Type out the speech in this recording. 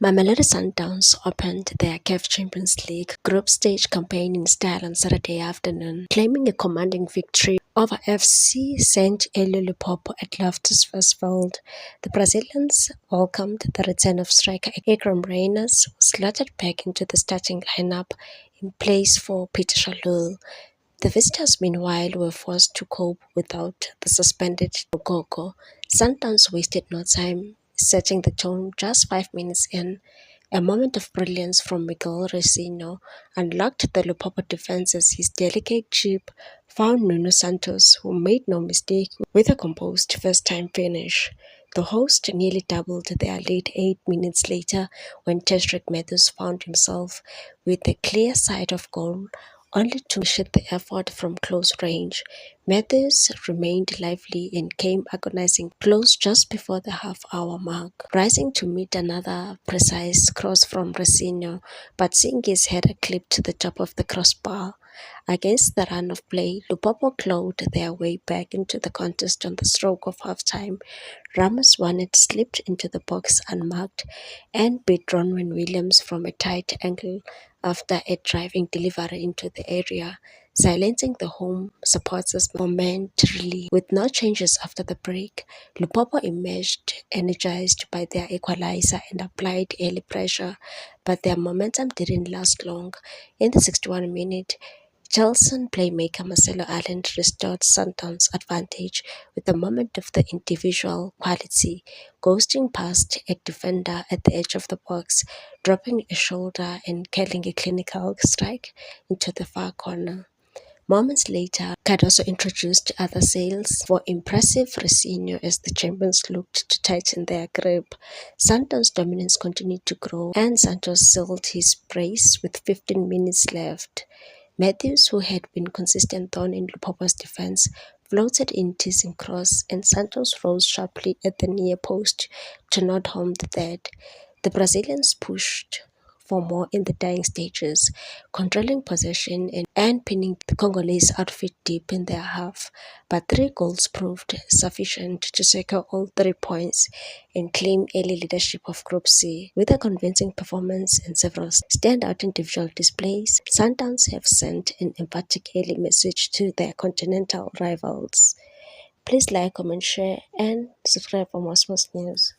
Mamelodi Sundowns opened their CAF Champions League group stage campaign in style on Saturday afternoon, claiming a commanding victory over FC St. Elio Lupopo at Loftus Versfeld. The Brazilians welcomed the return of striker Ikram Reyners, who slotted back into the starting lineup in place for Peter Shalul. The visitors, meanwhile, were forced to cope without the suspended Gogo. Sundowns wasted no time setting the tone just 5 minutes in. A moment of brilliance from Miguel Racino unlocked the Lupopo defense as his delicate chip found Nuno Santos, who made no mistake with a composed first-time finish. The host nearly doubled their lead 8 minutes later when Teshrick Matthews found himself with a clear sight of goal only to shoot the effort from close range. Matthews remained lively and came agonizing close just before the half-hour mark, rising to meet another precise cross from Racino, but seeing his header clip to the top of the crossbar. Against the run of play, Lupopo clawed their way back into the contest on the stroke of half-time. Ramos Wanet slipped into the box unmarked and beat Ronwen Williams from a tight angle after a driving delivery into the area, silencing the home supporters momentarily. With no changes after the break, Lupopo emerged energized by their equalizer and applied early pressure, but their momentum didn't last long. In the 61st minute, Chelsea playmaker Marcelo Allen restored Sundowns' advantage with a moment of the individual quality, ghosting past a defender at the edge of the box, dropping a shoulder and curling a clinical strike into the far corner. Moments later, Cardoso introduced other sails for impressive Racino as the champions looked to tighten their grip. Sundowns' dominance continued to grow, and Santos sealed his brace with 15 minutes left. Matthews, who had been consistent thorn in Lupopo's defense, floated in teasing cross, and Santos rose sharply at the near post to nod home the third. The Brazilians pushed for more in the dying stages, controlling possession and pinning the Congolese outfit deep in their half, but 3 goals proved sufficient to secure all 3 points and claim early leadership of Group C. With a convincing performance and several standout individual displays, Sundowns have sent an emphatic early message to their continental rivals. Please like, comment, share, and subscribe for more sports news.